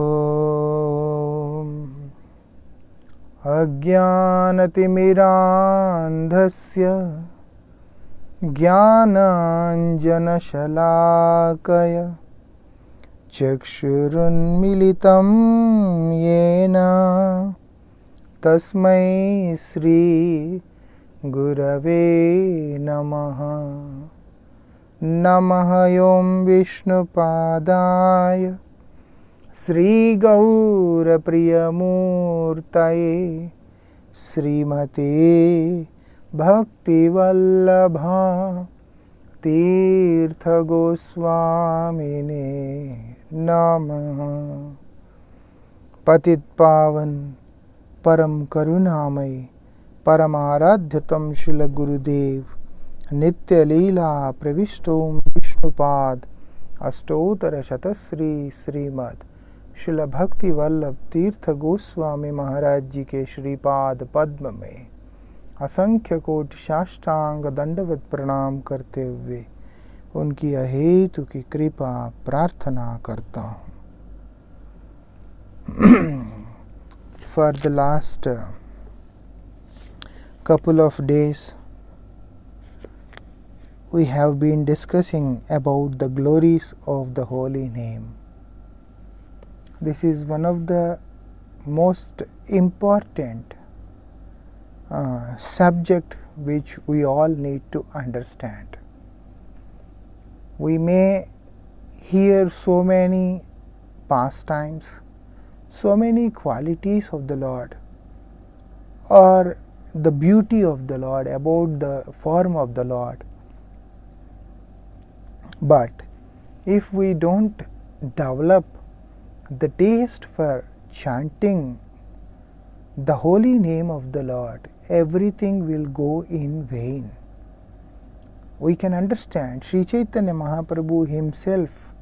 ॐ अज्ञानतिमिरान्धस्य ज्ञानाञ्जनशलाकय चक्षुरुन्मिलितं येन तस्मै श्री गुरवे नमः। नमः ॐ विष्णुपादाय श्रीगौरप्रियमूर्तये श्रीमते भक्तिवल्लभा तीर्थ गोस्वामिने नमः। पतित पावन परम करुणामय परमाराध्यतम श्रील गुरुदेव नित्यलीला प्रविष्टो विष्णुपाद अष्टोत्तर शतश्री श्रीमद श्रील भक्ति वल्लभ तीर्थ गोस्वामी महाराज जी के श्रीपाद पद्म में असंख्य कोटि साष्टांग दंडवत प्रणाम करते हुए उनकी अहेतु की कृपा प्रार्थना करता हूँ। For the last couple of days we have been discussing about the glories of the holy name. This is one of the most important subject which we all need to understand. We may hear so many pastimes, so many qualities of the Lord, or the beauty of the Lord, about the form of the Lord. But if we don't develop the taste for chanting the holy name of the Lord, everything will go in vain. We can understand Sri Chaitanya Mahaprabhu himself,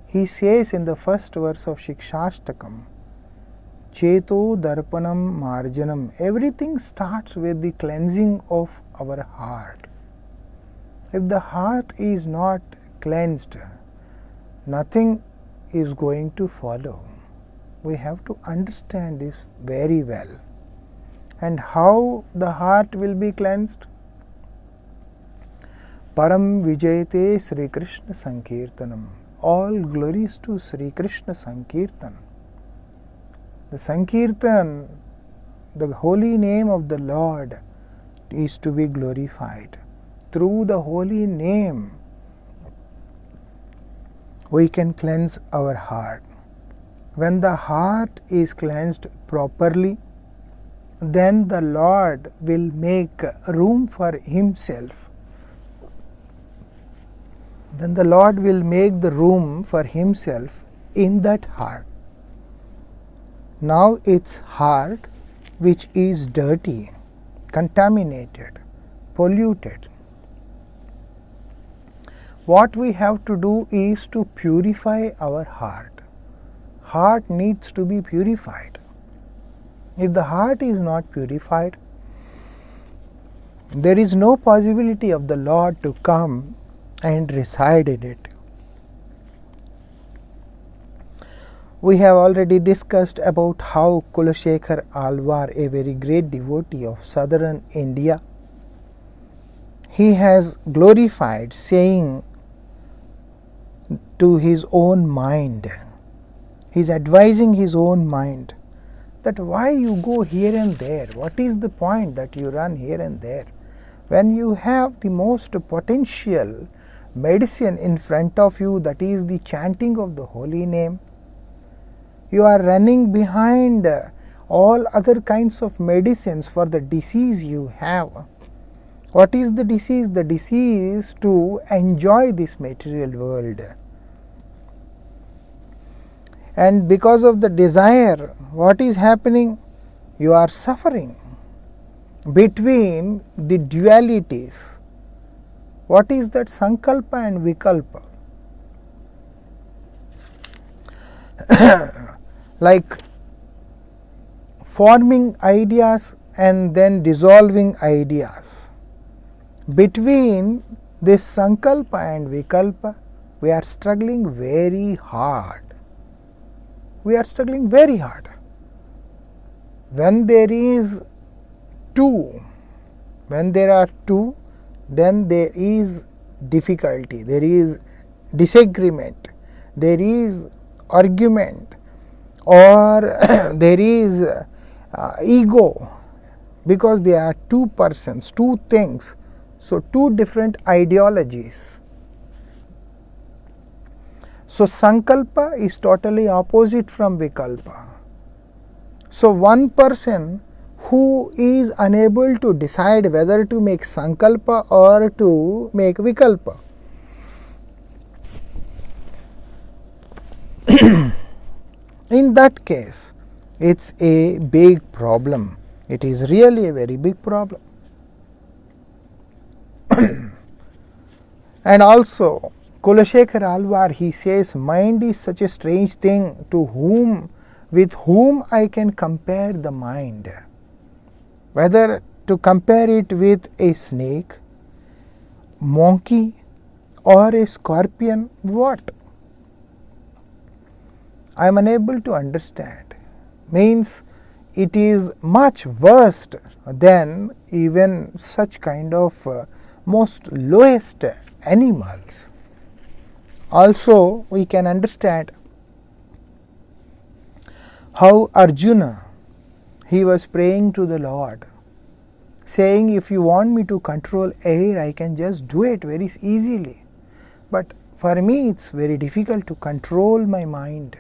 he says in the first verse of Shikshashtakam, Cheto Darpanam Marjanam. Everything starts with the cleansing of our heart. If the heart is not cleansed, nothing is going to follow. We have to understand this very well. And how the heart will be cleansed? Param Vijayate Sri Krishna Sankirtanam. All glories to Sri Krishna Sankirtan. The Sankirtan, the holy name of the Lord, is to be glorified. Through the holy name, we can cleanse our heart. When the heart is cleansed properly, then the Lord will make room for Himself. Then the Lord will make the room for Himself in that heart. Now it's heart which is dirty, contaminated, polluted. What we have to do is to purify our heart. Heart needs to be purified. If the heart is not purified, there is no possibility of the Lord to come and reside in it. We have already discussed about how Kulashekar Alvar, a very great devotee of southern India, he has glorified, saying to his own mind, he is advising his own mind that why you go here and there, what is the point that you run here and there, when you have the most potential medicine in front of you, that is the chanting of the holy name. You are running behind all other kinds of medicines for the disease you have. What is the disease? The disease is to enjoy this material world. And because of the desire, what is happening? You are suffering between the dualities. What is that? Sankalpa and Vikalpa. Like forming ideas and then dissolving ideas. Between this Sankalpa and Vikalpa, we are struggling very hard. we are struggling very hard. When there is two, when there are two, then there is difficulty, there is disagreement, there is argument, or there is ego, because there are two persons, two things, so two different ideologies. So sankalpa is totally opposite from vikalpa. So one person who is unable to decide whether to make sankalpa or to make vikalpa, in that case, it's a big problem. It is really a very big problem. And also, Kulashekar Alvar, he says, mind is such a strange thing with whom I can compare the mind. Whether to compare it with a snake, monkey, or a scorpion, what? I am unable to understand. Means it is much worse than even such kind of most lowest animals. Also, we can understand how Arjuna, he was praying to the Lord, saying, if you want me to control air, I can just do it very easily. But for me, it's very difficult to control my mind.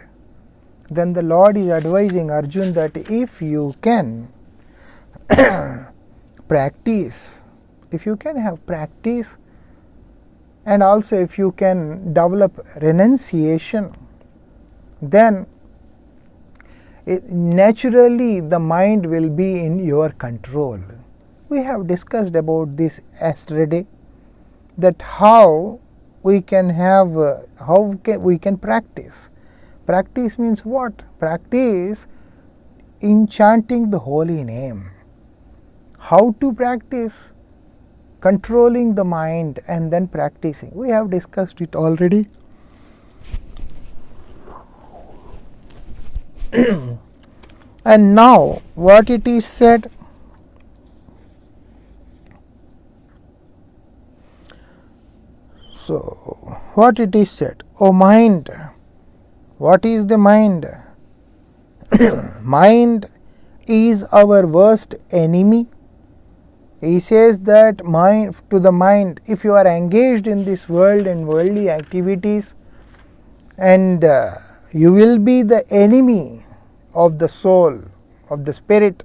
Then the Lord is advising Arjuna that if you can practice, if you can have practice, and also if you can develop renunciation, then naturally the mind will be in your control. We have discussed about this yesterday, that how we can have, we can practice. Practice means what? Practice in chanting the holy name. How to practice? Controlling the mind and then practicing. We have discussed it already. And now what it is said, so what it is said, O mind, what is the mind? Mind is our worst enemy. He says that mind, to the mind, if you are engaged in this world and worldly activities, and you will be the enemy of the soul, of the spirit.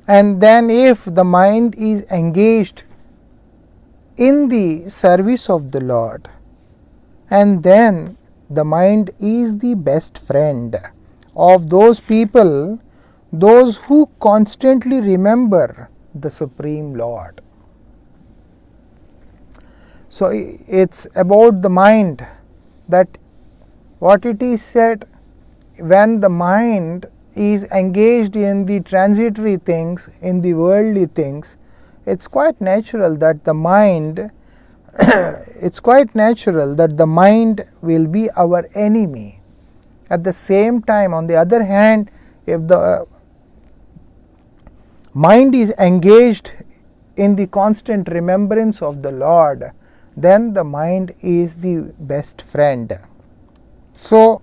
And then if the mind is engaged in the service of the Lord, and then the mind is the best friend of those people, those who constantly remember the Supreme Lord. So it's about the mind, that what it is said, when the mind is engaged in the transitory things, in the worldly things, it's quite natural that the mind will be our enemy. At the same time, on the other hand, if the mind is engaged in the constant remembrance of the Lord, then the mind is the best friend. So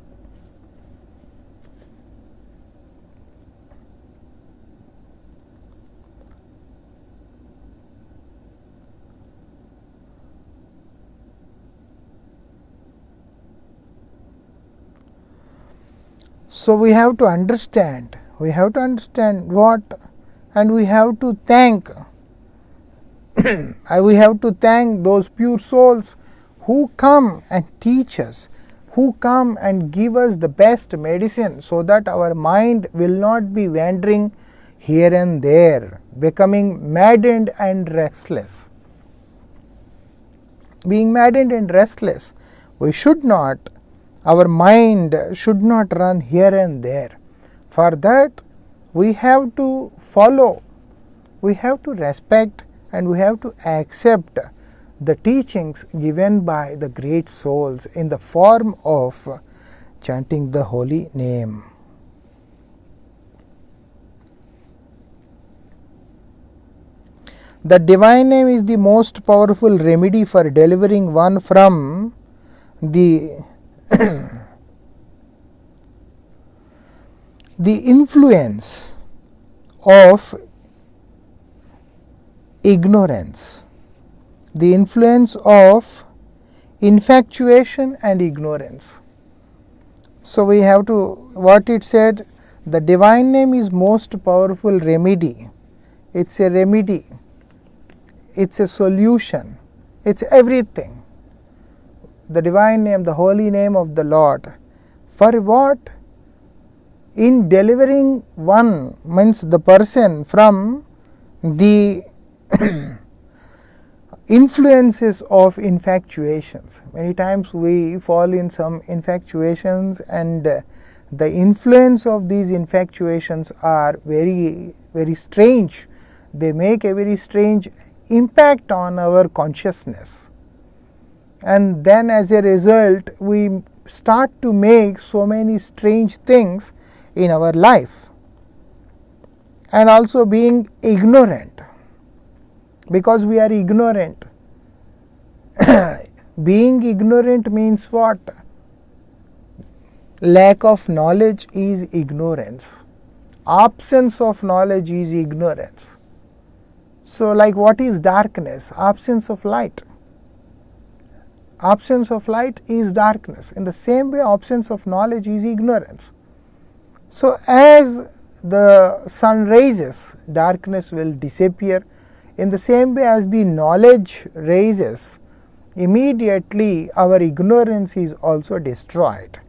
we have to understand what, and we have to thank those pure souls who come and teach us, who come and give us the best medicine, so that our mind will not be wandering here and there, becoming maddened and restless. Being maddened and restless, our mind should not run here and there. For that, we have to follow, we have to respect, and we have to accept the teachings given by the great souls in the form of chanting the holy name. The divine name is the most powerful remedy for delivering one from the the influence of ignorance, the influence of infatuation and ignorance. So we have to, what it said, the divine name is most powerful remedy. It's a remedy, it's a solution, it's everything. The divine name, the holy name of the Lord. For what? In delivering one, means the person, from the influences of infatuations. Many times we fall in some infatuations, and the influence of these infatuations are very, very strange. They make a very strange impact on our consciousness, and then as a result we start to make so many strange things in our life. And also being ignorant, because we are ignorant. Being ignorant means what? Lack of knowledge is ignorance. Absence of knowledge is ignorance. So like, what is darkness? Absence of light. Absence of light is darkness. In the same way, absence of knowledge is ignorance. So as the sun rises, darkness will disappear. In the same way, as the knowledge rises, immediately our ignorance is also destroyed.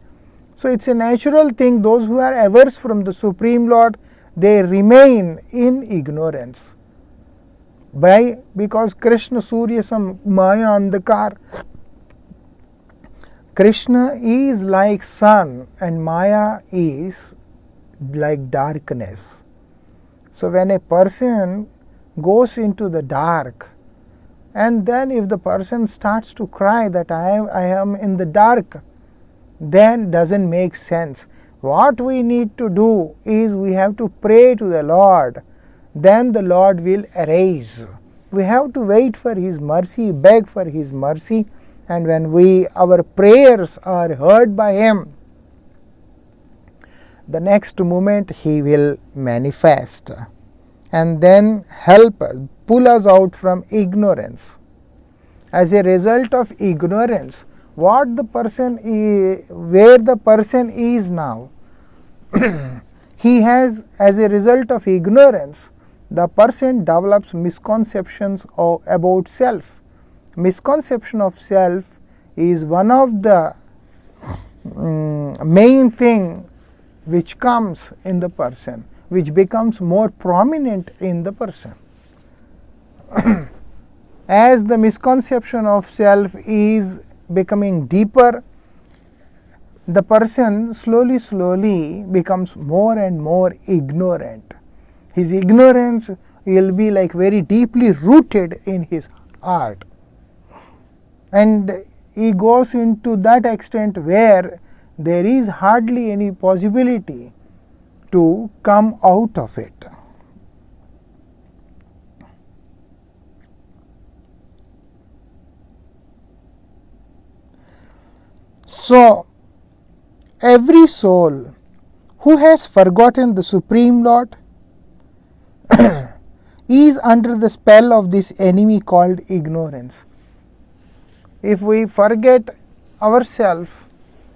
So it's a natural thing. Those who are averse from the Supreme Lord, they remain in ignorance. Why? Because Krishna Surya Sam Maya Andhakar. Krishna is like sun and Maya is like darkness. So when a person goes into the dark, and then if the person starts to cry that I am in the dark, then doesn't make sense. What we need to do is we have to pray to the Lord, then the Lord will arise. We have to wait for His mercy, beg for His mercy, and when our prayers are heard by Him, the next moment He will manifest and then help us, pull us out from ignorance. As a result of ignorance, what the person is, where the person is now, he has, as a result of ignorance, the person develops misconceptions about self. Misconception of self is one of the main thing which comes in the person, which becomes more prominent in the person. As the misconception of self is becoming deeper, the person slowly becomes more and more ignorant. His ignorance will be like very deeply rooted in his heart, and he goes into that extent where there is hardly any possibility to come out of it. So every soul who has forgotten the Supreme Lord is under the spell of this enemy called ignorance. If we forget ourselves,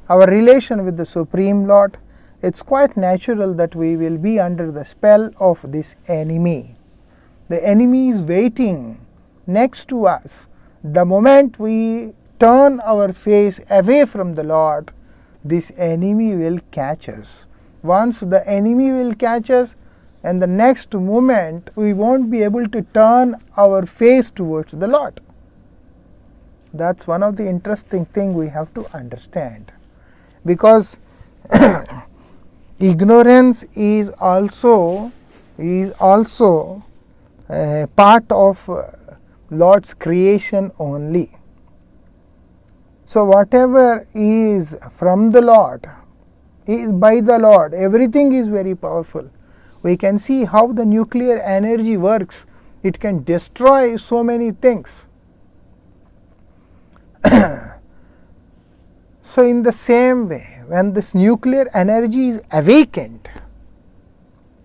our relation with the Supreme Lord, it's quite natural that we will be under the spell of this enemy. The enemy is waiting next to us. The moment we turn our face away from the Lord, this enemy will catch us. Once the enemy will catch us, and the next moment we won't be able to turn our face towards the Lord. That's one of the interesting things we have to understand, because ignorance is also part of Lord's creation only. So whatever is from the Lord, by the Lord. Everything is very powerful. We can see how the nuclear energy works. It can destroy so many things. So in the same way, when this nuclear energy is awakened,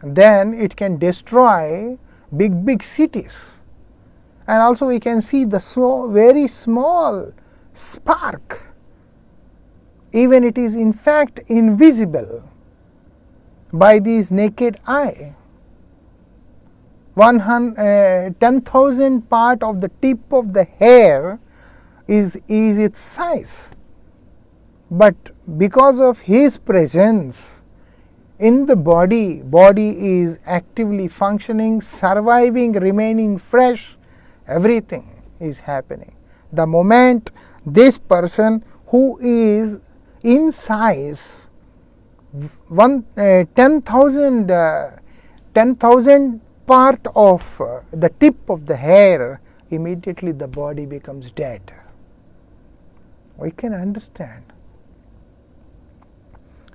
then it can destroy big cities. And also we can see the very small spark, even it is in fact invisible by this naked eye. 10,000 part of the tip of the hair is its size. But because of His presence in the body is actively functioning, surviving, remaining fresh, everything is happening. The moment this person who is in size 10,000 part of the tip of the hair, immediately the body becomes dead. We can understand.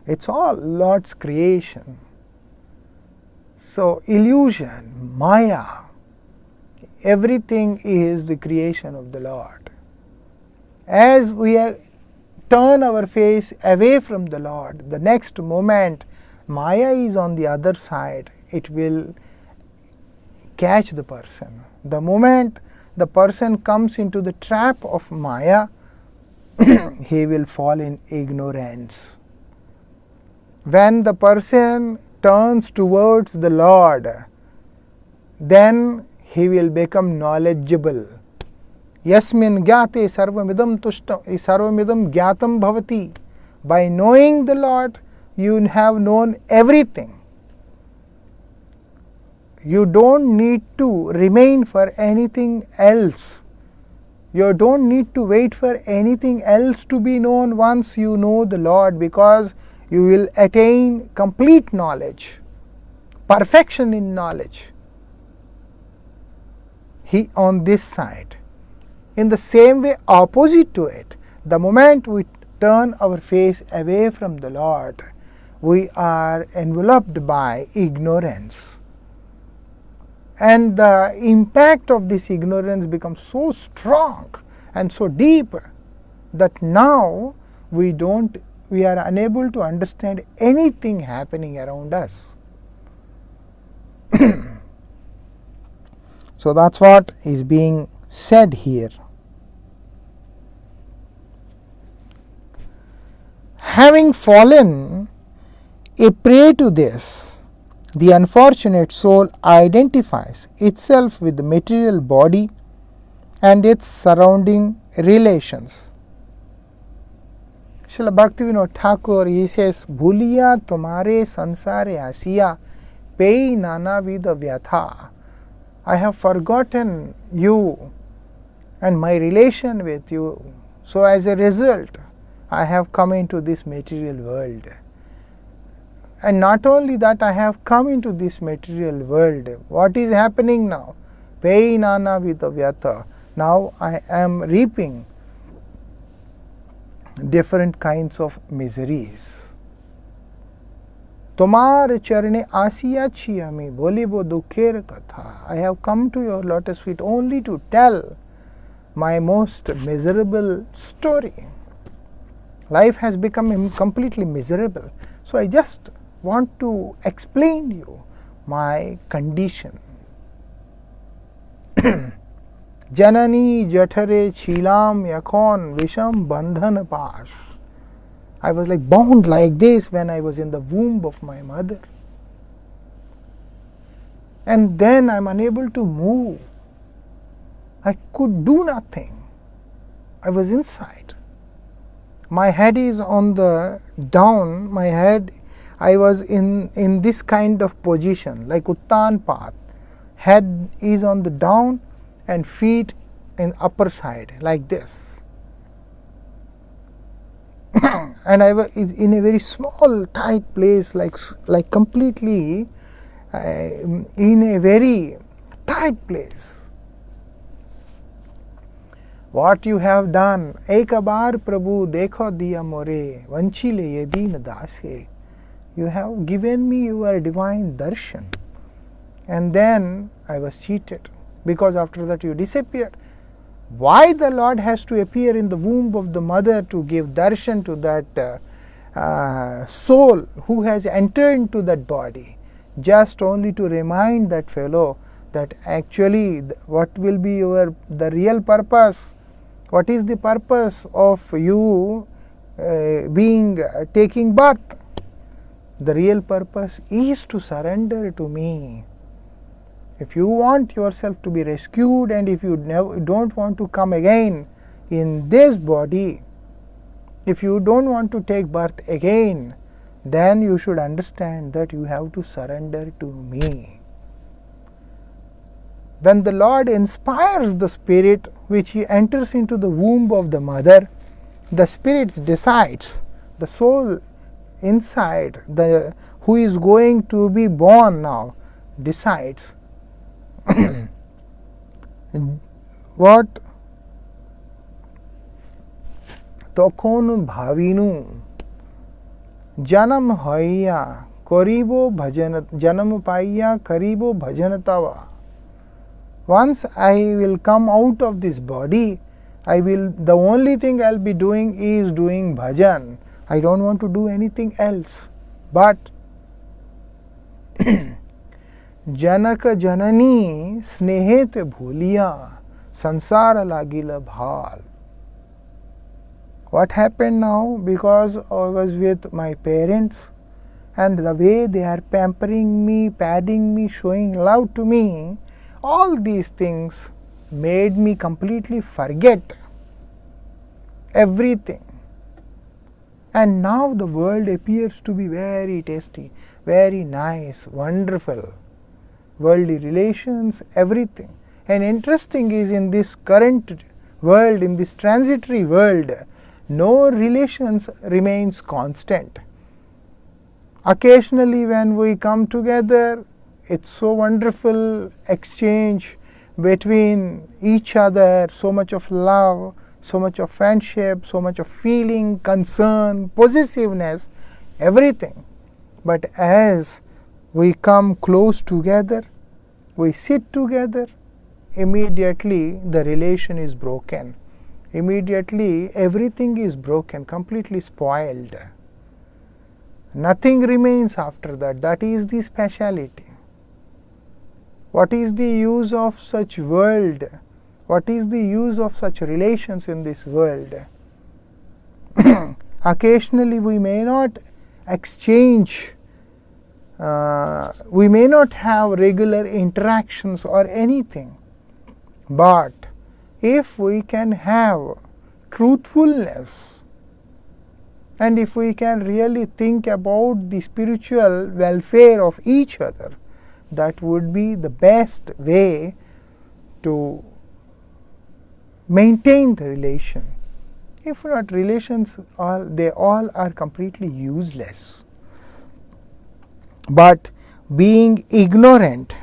It's all Lord's creation. So illusion, Maya, everything is the creation of the Lord. As we turn our face away from the Lord, the next moment Maya is on the other side, it will catch the person. The moment the person comes into the trap of Maya, he will fall in ignorance. When the person turns towards the Lord, then he will become knowledgeable. Yasmin gyate sarvamidam tushtam, sarvamidam gyatam bhavati. By knowing the Lord, you have known everything. You don't need to remain for anything else. You don't need to wait for anything else to be known once you know the Lord, because you will attain complete knowledge, perfection in knowledge. He on this side. In the same way, opposite to it, the moment we turn our face away from the Lord, we are enveloped by ignorance. And the impact of this ignorance becomes so strong and so deep that now we are unable to understand anything happening around us. So that's what is being said here. Having fallen a prey to this, the unfortunate soul identifies itself with the material body and its surrounding relations. Srila Bhaktivinoda Thakur, he says, Bhuliya tumhare sansare asiya, pei nana vida vyatha. I have forgotten you and my relation with you. So as a result, I have come into this material world. And not only that, I have come into this material world. What is happening now? Pei nana vida vyatha. Now I am reaping different kinds of miseries. Tomar charne asiya chiyami bolibo dukher katha. I have come to your lotus feet only to tell my most miserable story. Life has become completely miserable. So I just want to explain you my condition. Janani jathare chilam yakon visham bandhan pash. I was like bound like this when I was in the womb of my mother. And then I am unable to move. I could do nothing. I was inside. My head is on the down, my head, I was in this kind of position, like Uttan Path. Head is on the down and feet in upper side, like this. And I was in a very small, tight place, like completely in a very tight place. What you have done, ekabar Prabhu dekho diya more, vanchile ye deen daase. You have given me your divine darshan. And then I was cheated, because after that you disappeared. Why the Lord has to appear in the womb of the mother to give darshan to that soul who has entered into that body? Just only to remind that fellow that actually what will be the real purpose. What is the purpose of you taking birth? The real purpose is to surrender to me. If you want yourself to be rescued, and if you don't want to come again in this body, if you don't want to take birth again, then you should understand that you have to surrender to me. When the Lord inspires the spirit which he enters into the womb of the mother, the spirit decides, the soul inside, who is going to be born now, decides what তখন ভাবিনু জনম হইয়া করিব ভজন জনম পাইয়া করিব ভজন তবা. Once I will come out of this body, the only thing I'll be doing is doing bhajan. I don't want to do anything else. But जनक जननी स्नेहित भूलिया संसार लागिल भाल. What happened now? Because I was with my parents, and the way they are pampering me, padding me, showing love to me, all these things made me completely forget everything. And now the world appears to be very tasty, very nice, wonderful. Worldly relations, everything. And interesting is, in this current world, in this transitory world, no relations remains constant. Occasionally when we come together, it's so wonderful exchange between each other, so much of love, so much of friendship, so much of feeling, concern, possessiveness, everything. But as we come close together, we sit together, immediately the relation is broken. Immediately everything is broken, completely spoiled. Nothing remains after that. That is the speciality. What is the use of such world? What is the use of such relations in this world? Occasionally we may not exchange, we may not have regular interactions or anything, but if we can have truthfulness, and if we can really think about the spiritual welfare of each other, that would be the best way to maintain the relation. If not, relations they all are completely useless. But being ignorant,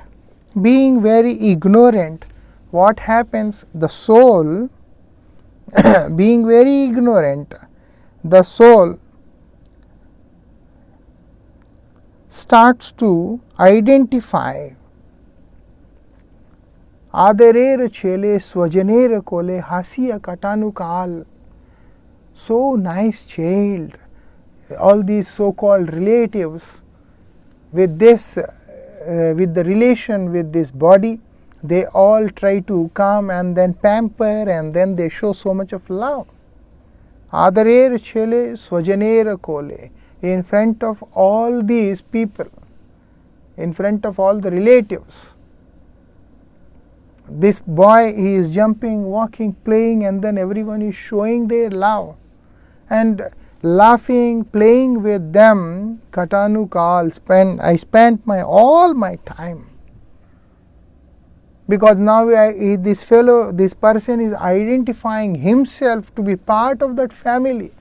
being very ignorant, what happens? The soul, being very ignorant, the soul starts to identify Adarer chele swajaner kole hasiya katanu kaal. So nice child. All these so-called relatives with this, with the relation with this body, they all try to come and then pamper, and then they show so much of love. Adarer chele swajaner kole. In front of all these people, in front of all the relatives, this boy, he is jumping, walking, playing, and then everyone is showing their love and laughing, playing with them. Katanu kal, I spent all my time, because now this fellow, this person is identifying himself to be part of that family.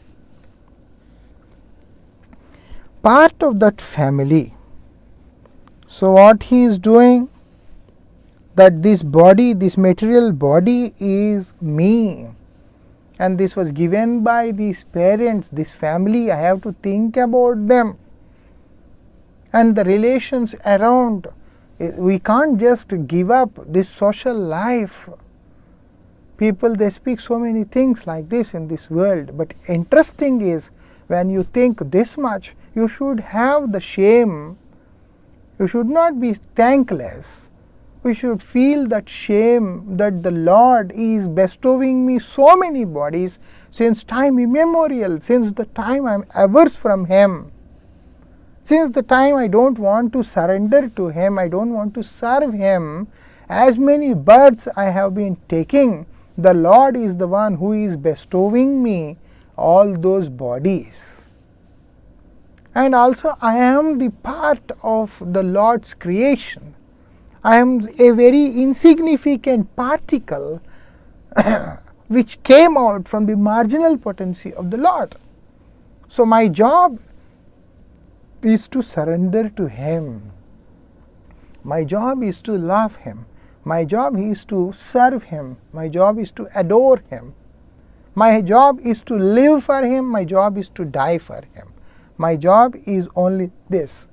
Part of that family. So what he is doing, that this body, this material body is me, and this was given by these parents, this family. I have to think about them. and the relations around. We can't just give up this social life. People, they speak so many things like this in this world, but interesting is, when you think this much, you should have the shame. You should not be thankless. We should feel that shame that the Lord is bestowing me so many bodies since time immemorial, since the time I am averse from Him. Since the time I don't want to surrender to Him, I don't want to serve Him, as many births I have been taking, the Lord is the one who is bestowing me all those bodies. And also I am the part of the Lord's creation. I am a very insignificant particle which came out from the marginal potency of the Lord. So my job is to surrender to Him. My job is to love Him. My job is to serve Him. My job is to adore Him. My job is to live for Him. My job is to die for Him. My job is only this.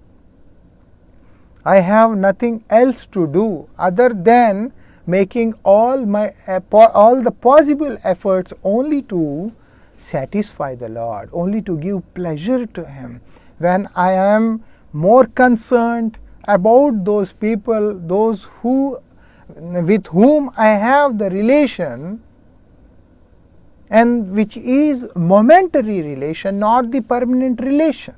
I have nothing else to do other than making all the possible efforts only to satisfy the Lord, only to give pleasure to Him. When I am more concerned about those people, those with whom I have the relation, and which is momentary relation, not the permanent relation,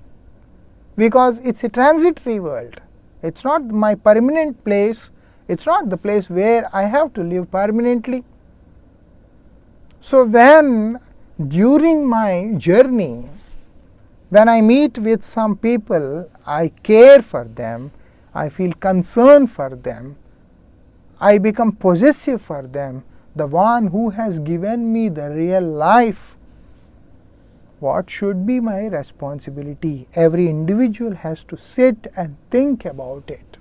because it's a transitory world. It's not my permanent place. It's not the place where I have to live permanently. So when during my journey, when I meet with some people, I care for them, I feel concern for them, I become possessive for them, the one who has given me the real life. What should be my responsibility? Every individual has to sit and think about it.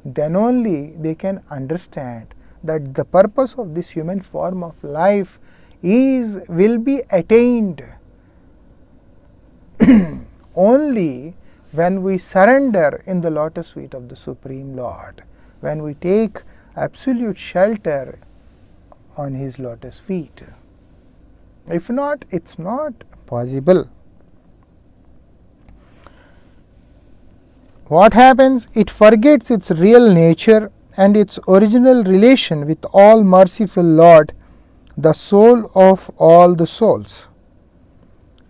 Then only they can understand that the purpose of this human form of life will be attained only when we surrender in the lotus feet of the Supreme Lord, when we take absolute shelter on His lotus feet. If not, it's not possible. What happens? It forgets its real nature and its original relation with all merciful Lord, the soul of all the souls.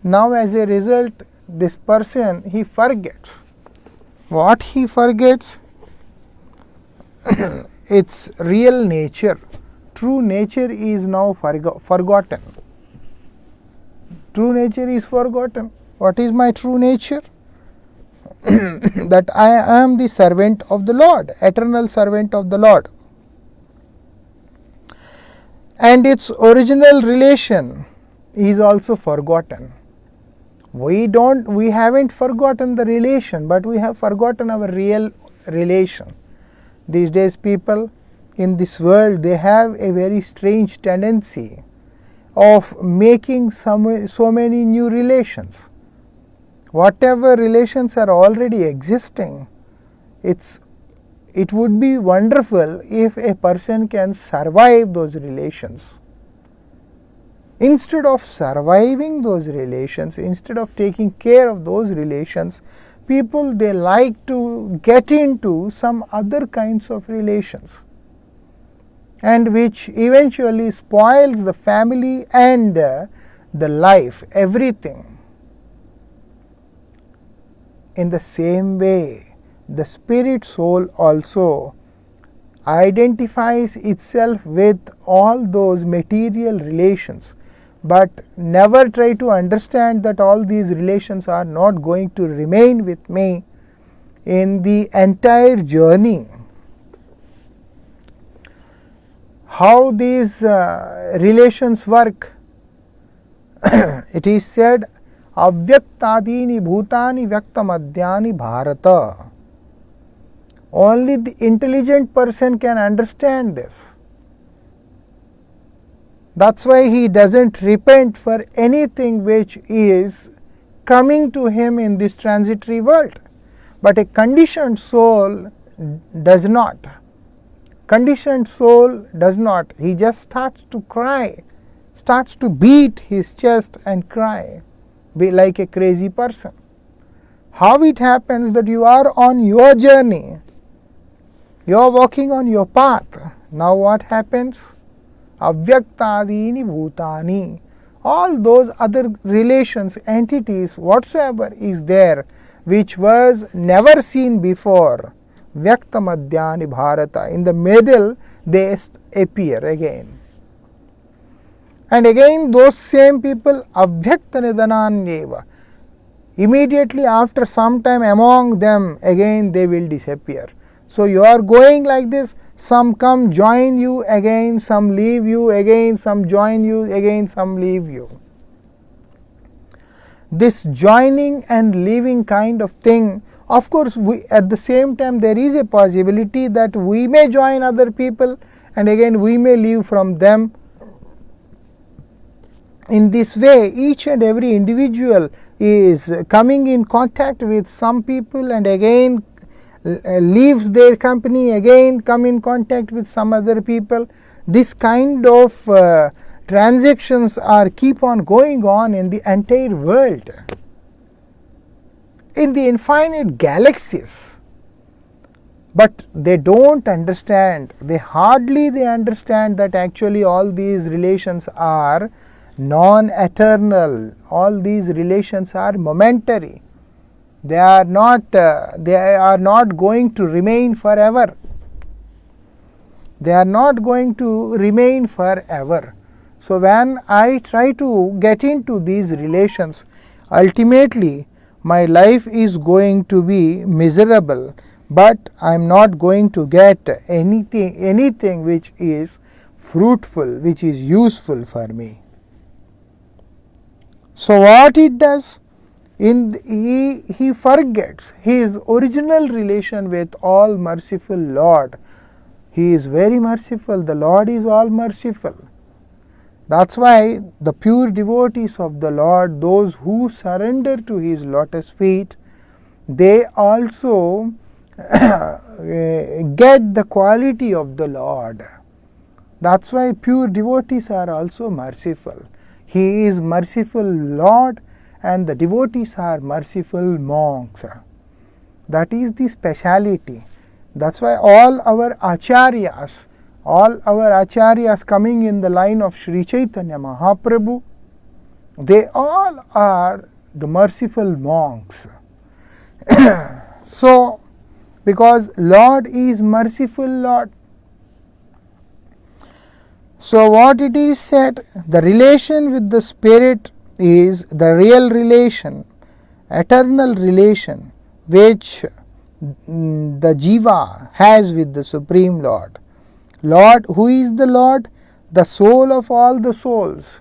Now as a result, this person, he forgets. What he forgets? Its real nature. True nature is now forgotten. True nature is forgotten. What is my true nature? That I am the servant of the Lord, eternal servant of the Lord. And its original relation is also forgotten. We haven't forgotten the relation, but we have forgotten our real relation. These days people in this world, they have a very strange tendency of making so many new relations. Whatever relations are already existing, it would be wonderful if a person can survive those relations. Instead of surviving those relations, instead of taking care of those relations, people, they like to get into some other kinds of relations, and which eventually spoils the family and the life, everything. In the same way, the spirit soul also identifies itself with all those material relations, but never try to understand that all these relations are not going to remain with me in the entire journey. How these relations work? It is said, Avyaktadini bhutani vyaktamadhyani bharata. Only the intelligent person can understand this. That's why he doesn't repent for anything which is coming to him in this transitory world. But a conditioned soul does not. Conditioned soul does not. He just starts to cry, starts to beat his chest and cry, be like a crazy person. How it happens that you are on your journey, you are walking on your path. Now what happens? Avyaktadini bhutani. All those other relations, entities, whatsoever is there, which was never seen before, Vyakta Madhyani Bharata, in the middle they appear again. And again those same people, Avyakta Nidananyeva, immediately after some time among them, again they will disappear. So you are going like this, some come join you, again some leave you, again some join you, again some leave you. This joining and leaving kind of thing, of course at the same time there is a possibility that we may join other people and again we may leave from them. In this way, each and every individual is coming in contact with some people and again leaves their company, again come in contact with some other people. This kind of transactions are keep on going on in the entire world, in the infinite galaxies. But they don't understand, they understand that actually all these relations are non-eternal, all these relations are momentary. They are not going to remain forever. They are not going to remain forever. So when I try to get into these relations, ultimately my life is going to be miserable, but I am not going to get anything which is fruitful, which is useful for me. So what it does? He forgets his original relation with all merciful Lord. He is very merciful, the Lord is all merciful. That's why the pure devotees of the Lord, those who surrender to his lotus feet, they also get the quality of the Lord. That's why pure devotees are also merciful. He is merciful Lord and the devotees are merciful monks. That is the speciality. That's why all our acharyas coming in the line of Sri Chaitanya Mahaprabhu, they all are the merciful monks. So, because Lord is merciful Lord. So what it is said, the relation with the Spirit is the real relation, eternal relation, which the Jiva has with the Supreme Lord. Lord, who is the Lord? The soul of all the souls.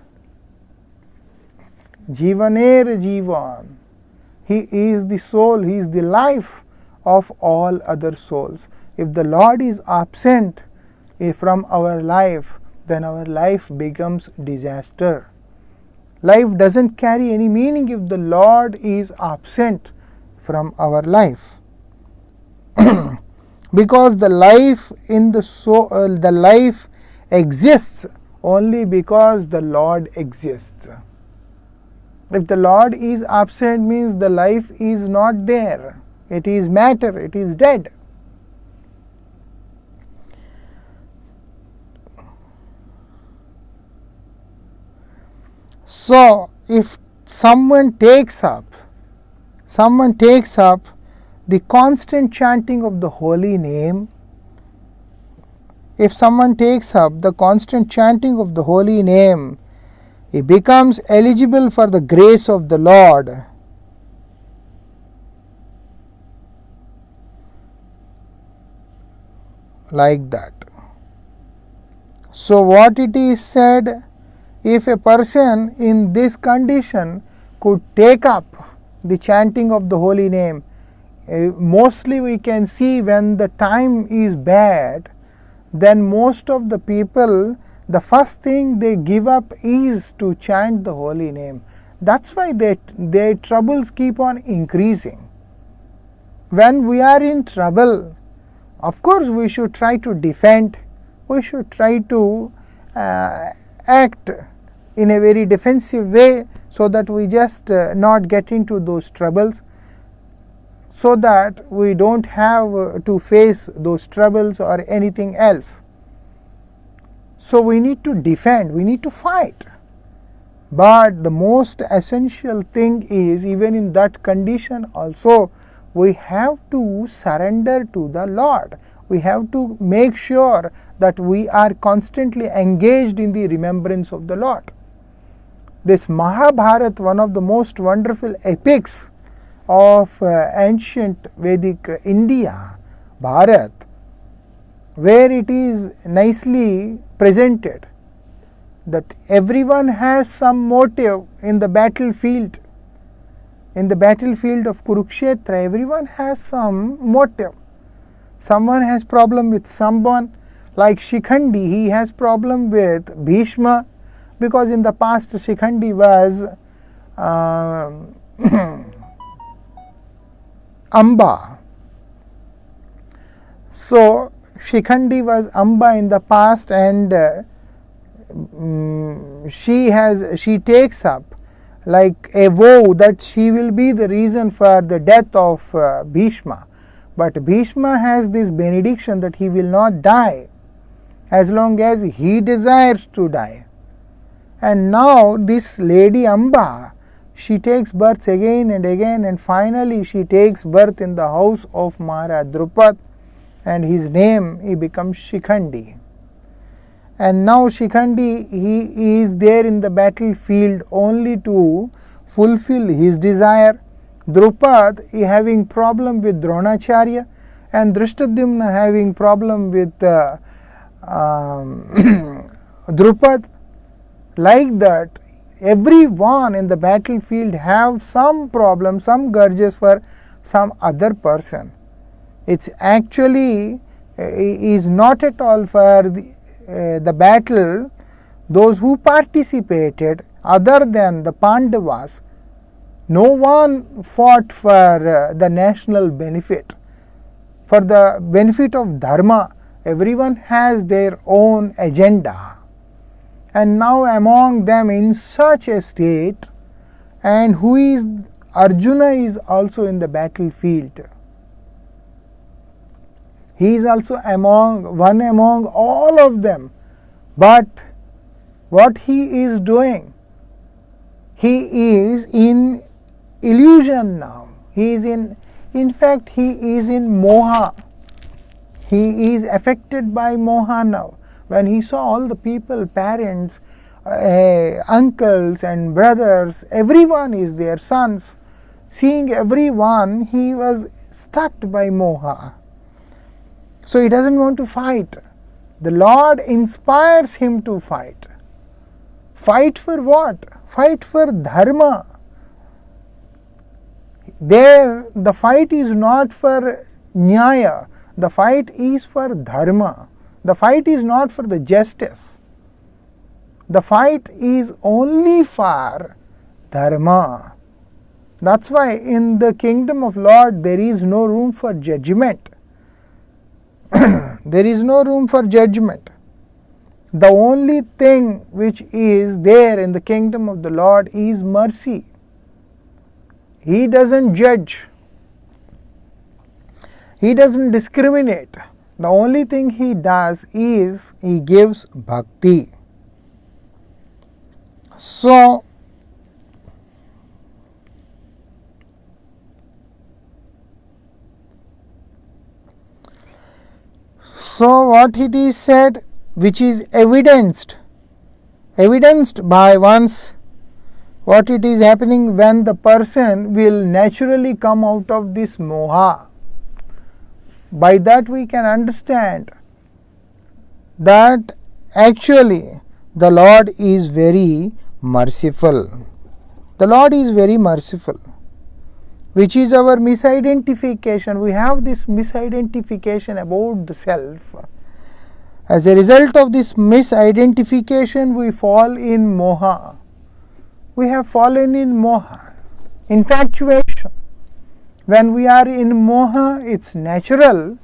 Jivaner Jivan. He is the soul, he is the life of all other souls. If the Lord is absent from our life, then our life becomes disaster. Life doesn't carry any meaning if the Lord is absent from our life. Because the life in the soul, the life exists only because the Lord exists. If the Lord is absent, means the life is not there. It is matter, it is dead. So, if someone takes up the constant chanting of the holy name, if someone takes up the constant chanting of the holy name, he becomes eligible for the grace of the Lord. Like that. So what it is said, if a person in this condition could take up the chanting of the holy name, mostly we can see when the time is bad, then most of the people, the first thing they give up is to chant the holy name. That's why their troubles keep on increasing. when we are in trouble, of course we should try to defend, we should try to act in a very defensive way, so that we just not get into those troubles, so that we don't have to face those troubles or anything else. So we need to defend, we need to fight. But the most essential thing is, even in that condition also, we have to surrender to the Lord. We have to make sure that we are constantly engaged in the remembrance of the Lord. This Mahabharata, one of the most wonderful epics of ancient Vedic India, Bharat, where it is nicely presented that everyone has some motive in the battlefield. In the battlefield of Kurukshetra, everyone has some motive. Someone has problem with someone, like Shikhandi, he has problem with Bhishma, because in the past Shikhandi was Amba. So Shikhandi was Amba in the past, and she takes up like a vow that she will be the reason for the death of Bhishma. But Bhishma has this benediction that he will not die as long as he desires to die. And now this lady Amba, she takes birth again and again, and finally she takes birth in the house of Maharaj Drupad, and his name he becomes Shikhandi. And now Shikhandi, he is there in the battlefield only to fulfill his desire. Drupad is having problem with Dronacharya, and Drishtadyumna having problem with Drupad. Like that, everyone in the battlefield have some problem, some grudges for some other person. It's actually is not at all for the battle those who participated other than the Pandavas. No one fought for the national benefit, for the benefit of dharma. Everyone has their own agenda. And now among them in such a state, and who is Arjuna is also in the battlefield. He is also one among all of them. But what he is doing? He is in illusion now. He is in fact he is in moha. He is affected by moha now. When he saw all the people, parents, uncles and brothers, everyone is there, sons, seeing everyone, he was stuck by moha. So he doesn't want to fight. The Lord inspires him to fight. Fight for what? Fight for dharma. There the fight is not for nyaya, the fight is for dharma. The fight is not for the justice. The fight is only for dharma. That's why in the kingdom of Lord there is no room for judgment. There is no room for judgment. The only thing which is there in the kingdom of the Lord is mercy. He doesn't judge. He doesn't discriminate. The only thing he does is he gives bhakti. So what it is said, which is evidenced by one's, what it is happening when the person will naturally come out of this moha. By that we can understand that actually the Lord is very merciful. The Lord is very merciful, which is our misidentification. We have this misidentification about the self. As a result of this misidentification, we fall in moha. We have fallen in moha, infatuation. When we are in moha, it's natural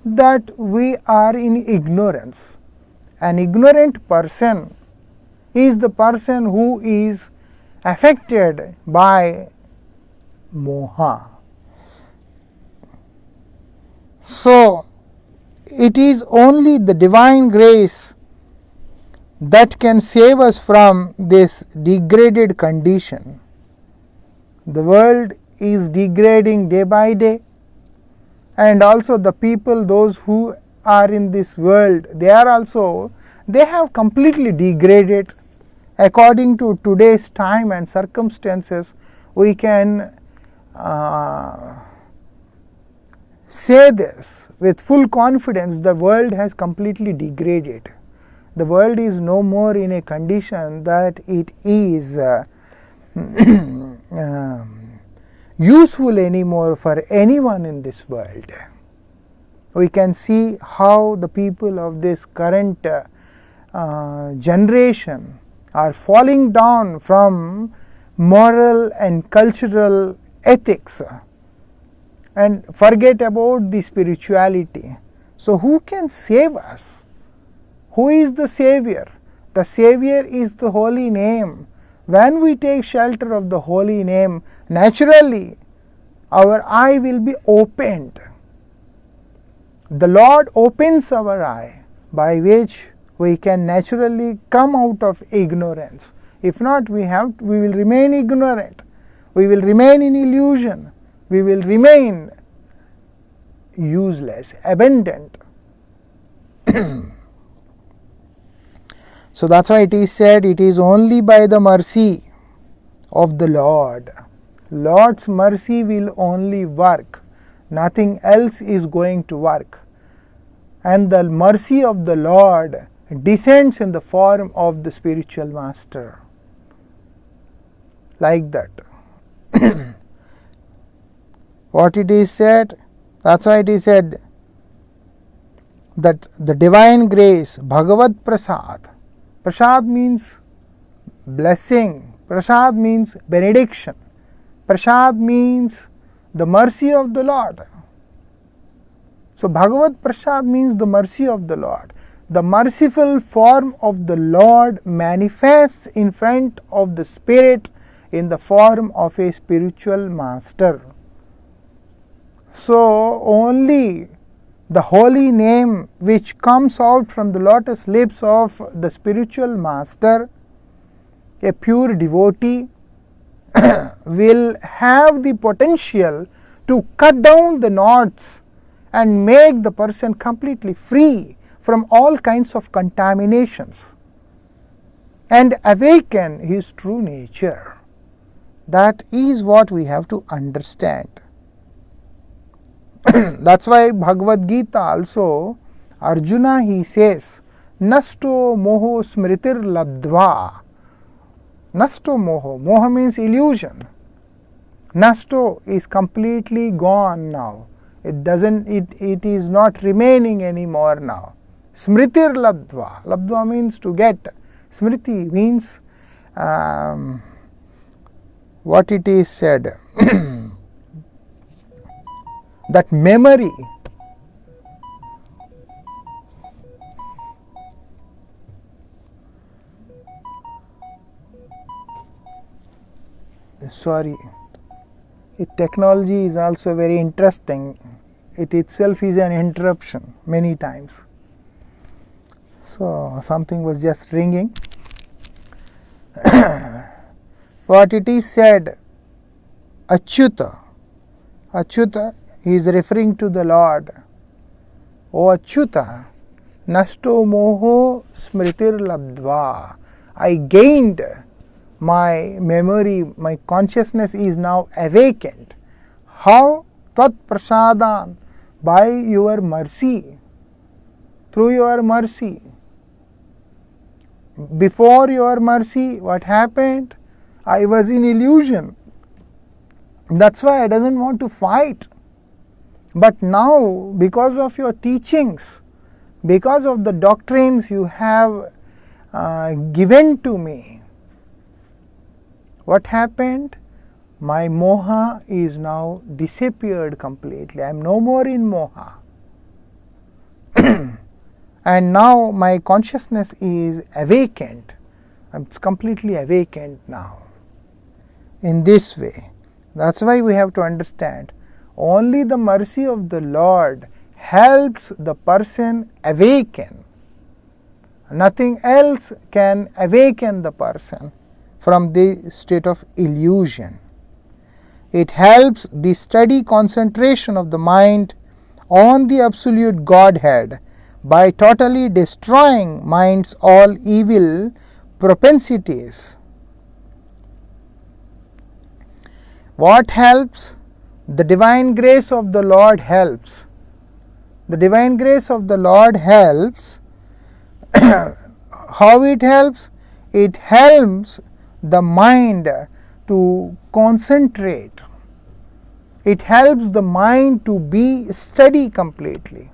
that we are in ignorance. An ignorant person is the person who is affected by moha. So, it is only the divine grace that can save us from this degraded condition. The world is degrading day by day, and also the people, those who are in this world, they have completely degraded. According to today's time and circumstances, we can say this with full confidence: the world has completely degraded. The world is no more in a condition that it is useful anymore for anyone in this world. We can see how the people of this current generation are falling down from moral and cultural ethics and forget about the spirituality. So, who can save us? Who is the Savior? The Savior is the holy name. When we take shelter of the holy name, naturally our eye will be opened. The Lord opens our eye, by which we can naturally come out of ignorance. If not, we will remain ignorant. We will remain in illusion. We will remain useless, abandoned. So that's why it is said, it is only by the mercy of the Lord. Lord's mercy will only work. Nothing else is going to work. And the mercy of the Lord descends in the form of the spiritual master. Like that. What it is said? That's why it is said that the divine grace, Bhagavad Prasad. Prasad means blessing. Prasad means benediction. Prasad means the mercy of the Lord. So, Bhagavad Prasad means the mercy of the Lord. The merciful form of the Lord manifests in front of the Spirit in the form of a spiritual master. So, only the holy name which comes out from the lotus lips of the spiritual master, a pure devotee, will have the potential to cut down the knots and make the person completely free from all kinds of contaminations and awaken his true nature. That is what we have to understand. That's why Bhagavad Gita also, Arjuna, he says, Nasto moho smritir labdva. Nasto moho. Moha means illusion. Nasto is completely gone now. It is not remaining anymore now. Smritir labdva. Labdva means to get. Smriti means what it is said. That memory. Sorry, technology is also very interesting. It itself is an interruption many times. So, something was just ringing. What it is said, Achyuta. Achyuta is referring to the Lord. O Achyuta, Nasto moho smritir labdva. I gained my memory, my consciousness is now awakened. How? Tat prasadan, by your mercy, through your mercy. Before your mercy, what happened? I was in illusion. That's why I doesn't want to fight. But now, because of your teachings, because of the doctrines you have given to me, what happened? My moha is now disappeared completely. I am no more in moha. And now my consciousness is awakened. I am completely awakened now. In this way. That's why we have to understand, only the mercy of the Lord helps the person awaken. Nothing else can awaken the person from the state of illusion. It helps the steady concentration of the mind on the absolute Godhead by totally destroying mind's all evil propensities. What helps? The divine grace of the Lord helps. The divine grace of the Lord helps. How it helps? It helps the mind to concentrate. It helps the mind to be steady completely.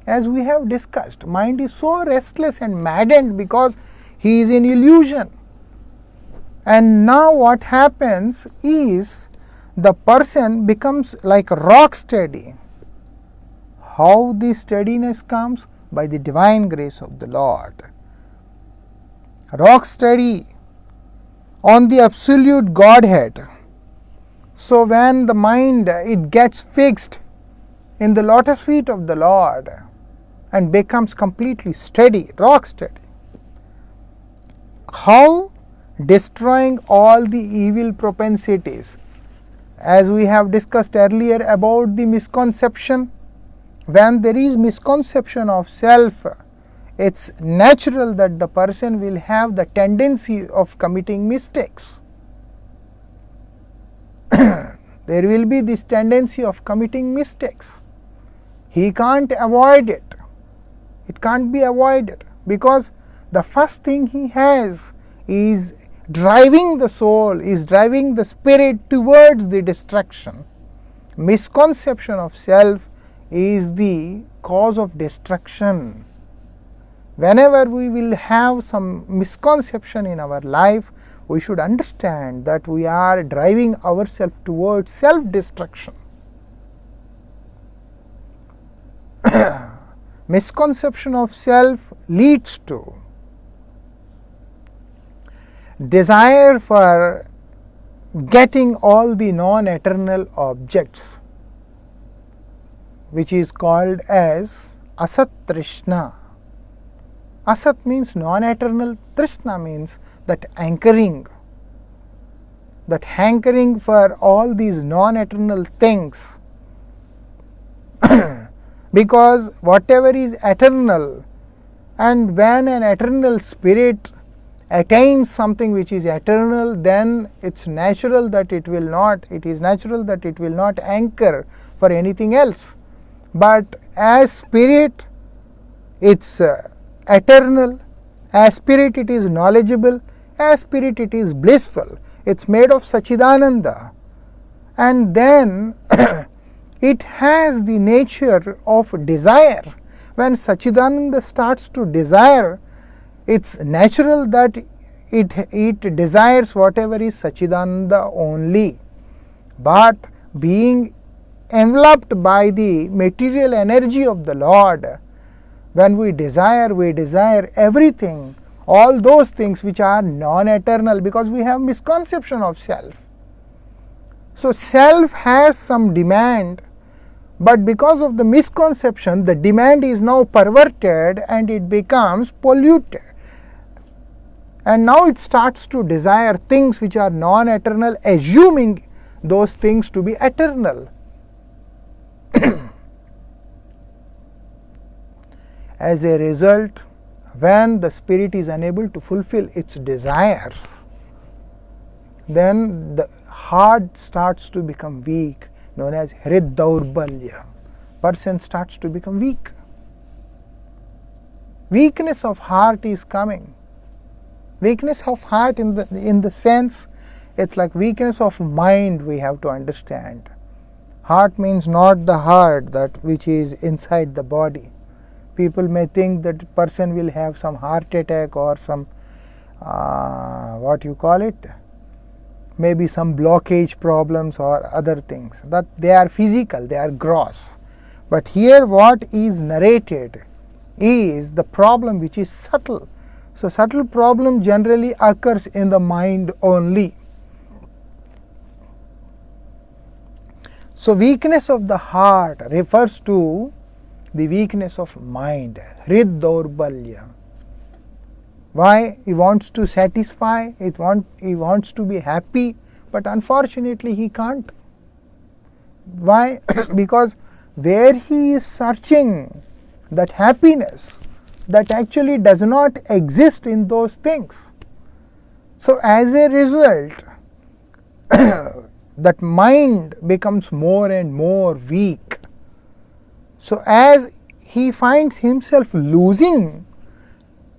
As we have discussed, mind is so restless and maddened because he is in illusion. And now what happens is the person becomes like rock steady. How this steadiness comes? By the divine grace of the Lord. Rock steady on the absolute Godhead. So when the mind it gets fixed in the lotus feet of the Lord and becomes completely steady, rock steady. How? Destroying all the evil propensities. As we have discussed earlier about the misconception, when there is misconception of self, it's natural that the person will have the tendency of committing mistakes. There will be this tendency of committing mistakes. He can't avoid it. It can't be avoided because the first thing he has is driving the soul, is driving the spirit towards the destruction. Misconception of self is the cause of destruction. Whenever we will have some misconception in our life, we should understand that we are driving ourselves towards self-destruction. Misconception of self leads to desire for getting all the non-eternal objects, which is called as asat trishna. Asat means non-eternal, trishna means that anchoring, that hankering for all these non-eternal things. Because whatever is eternal, and when an eternal spirit attains something which is eternal, then it's natural that it will not anchor for anything else. But as spirit, it's eternal. As spirit, it is knowledgeable. As spirit, it is blissful. It's made of Sachidananda. And then it has the nature of desire. When Sachidananda starts to desire, it's natural that it desires whatever is Sachidananda only. But being enveloped by the material energy of the Lord, when we desire everything, all those things which are non-eternal, because we have misconception of self. So self has some demand, but because of the misconception, the demand is now perverted and it becomes polluted. And now it starts to desire things which are non-eternal, assuming those things to be eternal. As a result, when the spirit is unable to fulfill its desires, then the heart starts to become weak, known as hriddaurbalya. Person starts to become weak. Weakness of heart is coming. Weakness of heart in the sense, it's like weakness of mind we have to understand. Heart means not the heart that which is inside the body. People may think that person will have some heart attack or some maybe some blockage problems or other things, that they are physical, they are gross. But here what is narrated is the problem which is subtle. So subtle problem generally occurs in the mind only. So weakness of the heart refers to the weakness of mind, hrid daurbalya. Why? He wants to satisfy, he wants to be happy, but unfortunately he can't. Why? Because where he is searching that happiness, that actually does not exist in those things. So as a result, that mind becomes more and more weak. So as he finds himself losing,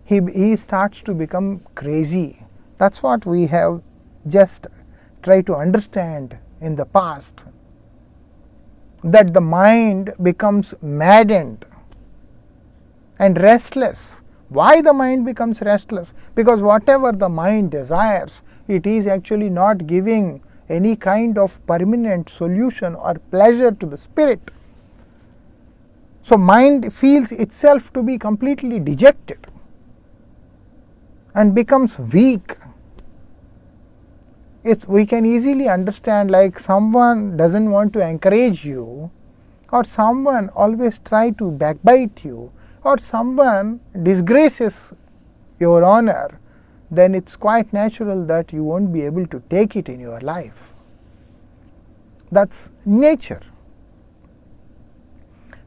he starts to become crazy. That's what we have just tried to understand in the past, that the mind becomes maddened and restless. Why the mind becomes restless? Because whatever the mind desires, it is actually not giving any kind of permanent solution or pleasure to the spirit. So mind feels itself to be completely dejected and becomes weak. We can easily understand, like someone doesn't want to encourage you, or someone always try to backbite you, or someone disgraces your honor, then it's quite natural that you won't be able to take it in your life. That's nature.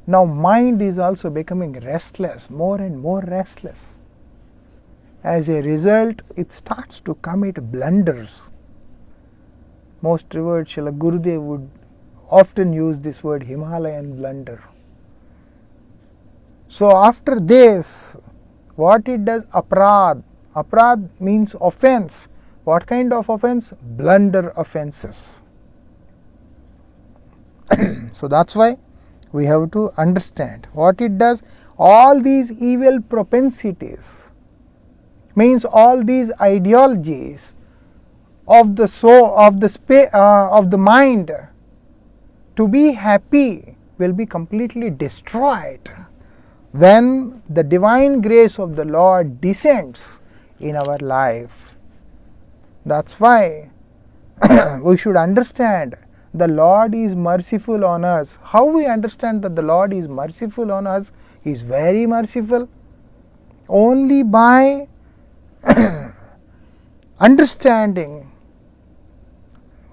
Now mind is also becoming restless, more and more restless. As a result, it starts to commit blunders. Most revered Srila Gurudev would often use this word, Himalayan blunder. So after this, what it does? Aprad. Aprad means offense. What kind of offense? Blunder offenses. So that's why we have to understand what it does. All these evil propensities, means all these ideologies of the soul, of the mind to be happy, will be completely destroyed when the divine grace of the Lord descends in our life. That's why we should understand the Lord is merciful on us. How we understand that the Lord is merciful on us? He is very merciful. Only by understanding,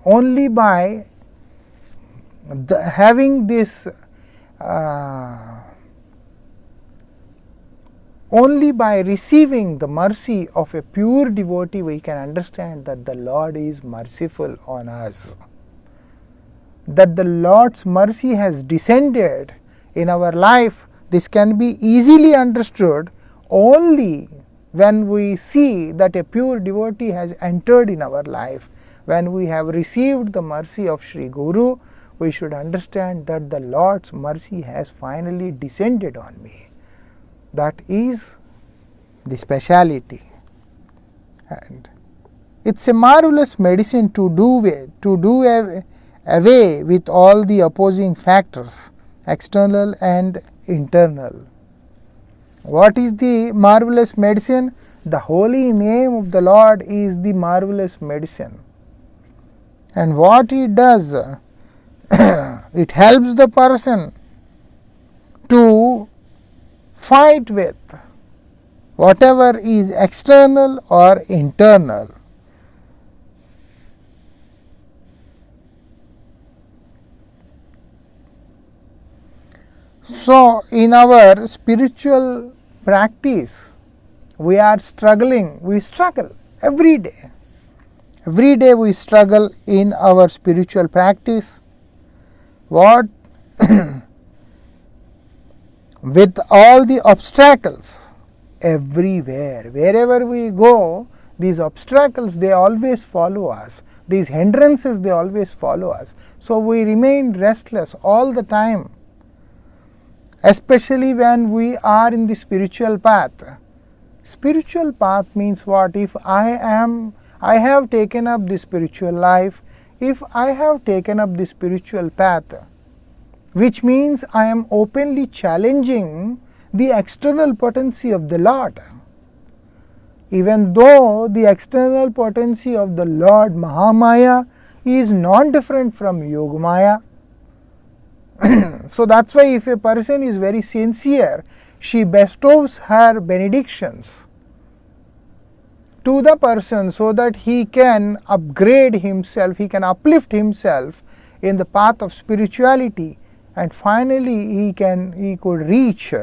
only by having this, only by receiving the mercy of a pure devotee, we can understand that the Lord is merciful on us. That the Lord's mercy has descended in our life, this can be easily understood only when we see that a pure devotee has entered in our life. When we have received the mercy of Sri Guru, we should understand that the Lord's mercy has finally descended on me. That is the speciality. And it's a marvelous medicine to do away with all the opposing factors, external and internal. What is the marvelous medicine? The holy name of the Lord is the marvelous medicine. And what it does, it helps the person to fight with whatever is external or internal. So in our spiritual practice, we are struggling, we struggle every day. Every day we struggle in our spiritual practice. What? With all the obstacles everywhere. Wherever we go, these obstacles, they always follow us. These hindrances, they always follow us. So we remain restless all the time. Especially when we are in the spiritual path. Spiritual path means what? If I I have taken up the spiritual life, if I have taken up the spiritual path, which means I am openly challenging the external potency of the Lord. Even though the external potency of the Lord Mahamaya is not different from Yogamaya. So that's why if a person is very sincere, she bestows her benedictions to the person so that he can upgrade himself, he can uplift himself in the path of spirituality, and finally he could reach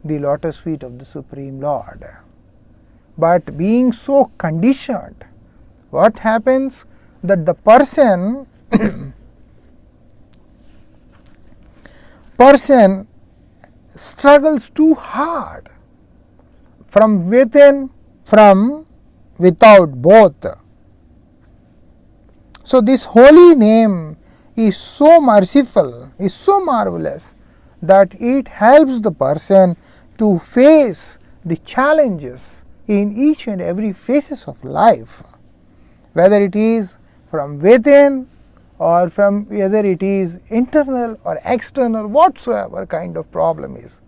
the lotus feet of the Supreme Lord. But being so conditioned, what happens? That the person struggles too hard from within, from without, both. So this holy name is so merciful, is so marvelous, that it helps the person to face the challenges in each and every phases of life, whether it is from within or from whether it is internal or external, whatsoever kind of problem is.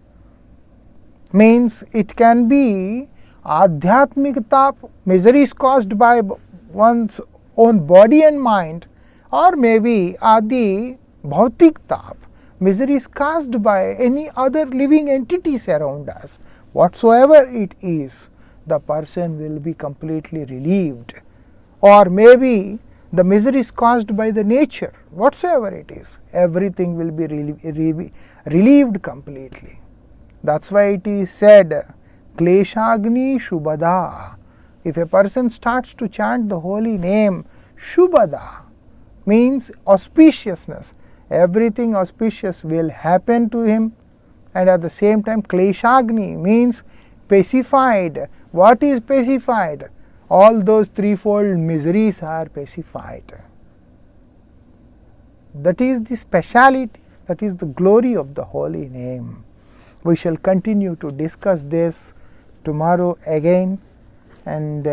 Means it can be adhyatmik tap, miseries caused by one's own body and mind, or maybe adi bhautik tap, miseries caused by any other living entities around us. Whatsoever it is, the person will be completely relieved. Or maybe the misery is caused by the nature, whatsoever it is, everything will be relieved completely. That's why it is said, Kleshagni Shubhada. If a person starts to chant the holy name, Shubhada means auspiciousness. Everything auspicious will happen to him, and at the same time Kleshagni means pacified. What is pacified? All those threefold miseries are pacified. That is the speciality, that is the glory of the holy name. We shall continue to discuss this tomorrow again, and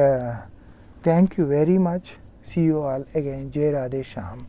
thank you very much. See you all again. Jai Radhe Shyam.